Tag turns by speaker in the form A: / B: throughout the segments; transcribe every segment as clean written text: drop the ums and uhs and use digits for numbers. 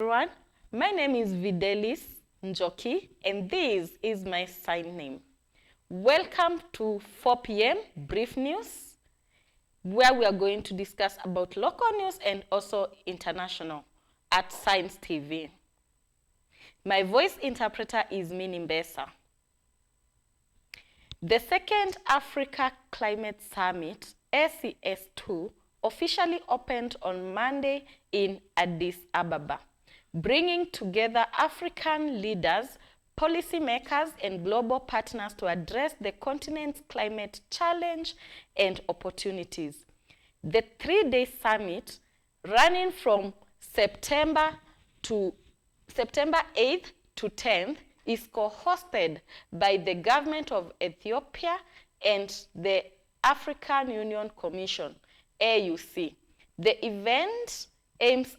A: Everyone, my name is Videlis Njoki and this is my sign name. Welcome to 4 p.m. Brief News, where we are going to discuss about local news and also international at Science TV. My voice interpreter is Minnie Mbesa. The second Africa Climate Summit, ACS2, officially opened on Monday in Addis Ababa, bringing together African leaders, policymakers, and global partners to address the continent's climate challenge and opportunities. The three-day summit, running from September 8th to 10th, is co-hosted by the Government of Ethiopia and the African Union Commission, AUC. The event aims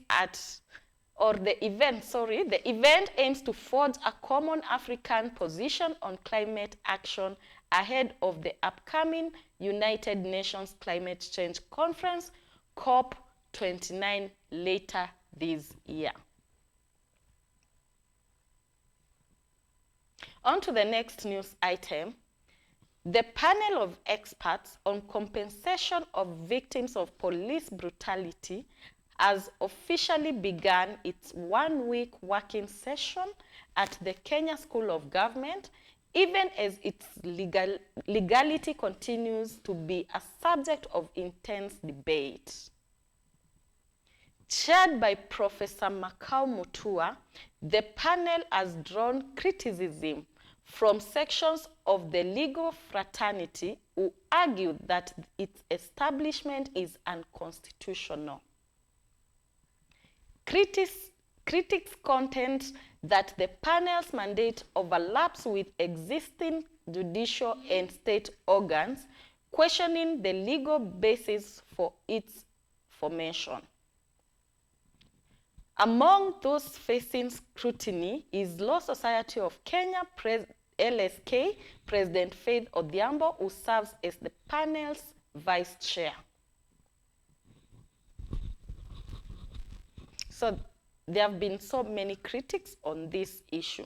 A: to forge a common African position on climate action ahead of the upcoming United Nations Climate Change Conference, COP29, later this year. On to the next news item. The panel of experts on compensation of victims of police brutality has officially begun its one-week working session at the Kenya School of Government, even as its legality continues to be a subject of intense debate. Chaired by Professor Makau Mutua, the panel has drawn criticism from sections of the legal fraternity who argued that its establishment is unconstitutional. Critics contend that the panel's mandate overlaps with existing judicial and state organs, questioning the legal basis for its formation. Among those facing scrutiny is Law Society of Kenya LSK President Faith Odhiambo, who serves as the panel's vice chair. So there have been so many critics on this issue.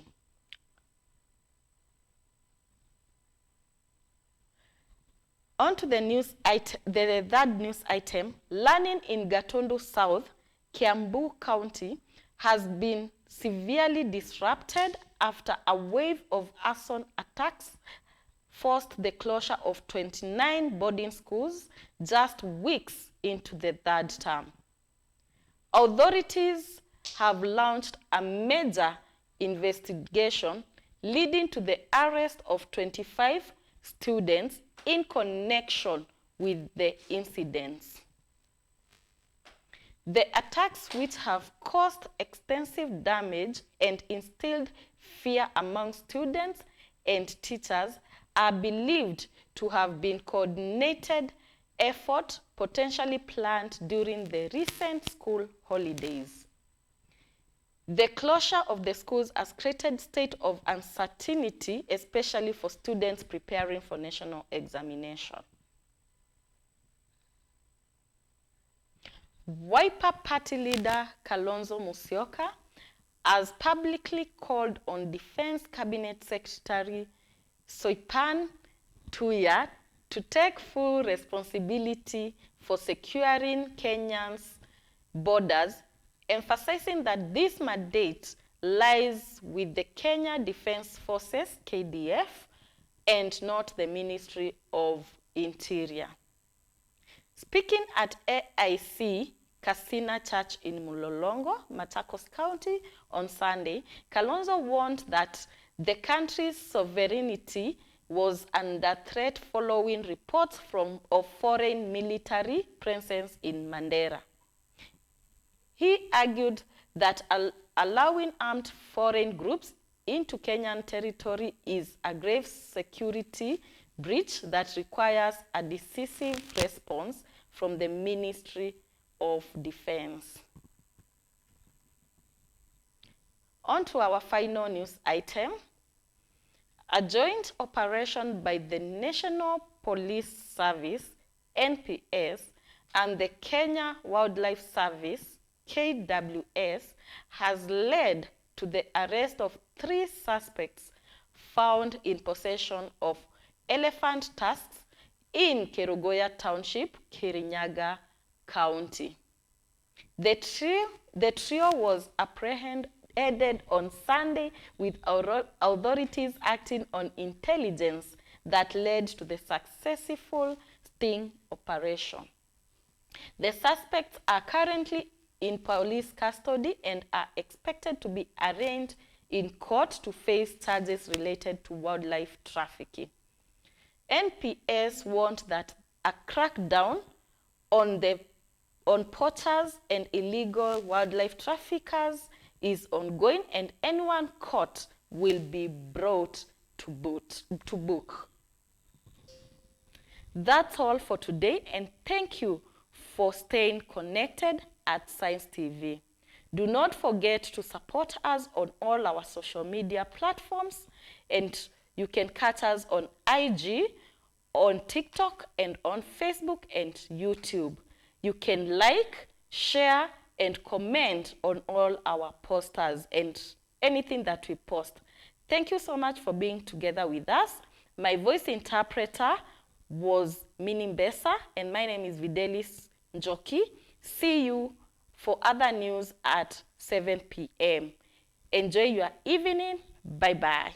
A: On to the third news item. Learning in Gatundu South, Kiambu County, has been severely disrupted after a wave of arson attacks forced the closure of 29 boarding schools just weeks into the third term. Authorities have launched a major investigation leading to the arrest of 25 students in connection with the incidents. The attacks, which have caused extensive damage and instilled fear among students and teachers, are believed to have been coordinated effort potentially planned during the recent school holidays. The closure of the schools has created a state of uncertainty, especially for students preparing for national examination. Wiper Party leader Kalonzo Musyoka has publicly called on Defense Cabinet Secretary Soipan Tuya to take full responsibility for securing Kenya's borders, emphasizing that this mandate lies with the Kenya Defense Forces, KDF, and not the Ministry of Interior. Speaking at AIC Kasina Church in Mulolongo, Machakos County, on Sunday, Kalonzo warned that the country's sovereignty was under threat following reports of foreign military presence in Mandera. He argued that allowing armed foreign groups into Kenyan territory is a grave security breach that requires a decisive response from the Ministry of Defense. On to our final news item. A joint operation by the National Police Service, NPS, and the Kenya Wildlife Service, KWS has led to the arrest of 3 suspects found in possession of elephant tusks in Kerugoya Township, Kirinyaga County. The trio was apprehended on Sunday with authorities acting on intelligence that led to the successful sting operation. The suspects are currently in police custody and are expected to be arraigned in court to face charges related to wildlife trafficking. NPS warned that a crackdown on poachers and illegal wildlife traffickers is ongoing, and anyone caught will be brought to book. That's all for today, and thank you for staying connected at Science TV. Do not forget to support us on all our social media platforms, and you can catch us on IG, on TikTok, and on Facebook and YouTube. You can like, share, and comment on all our posters and anything that we post. Thank you so much for being together with us. My voice interpreter was Mini Mbesa, and my name is Videlis Njoki. See you for other news at 7 p.m. Enjoy your evening. Bye-bye.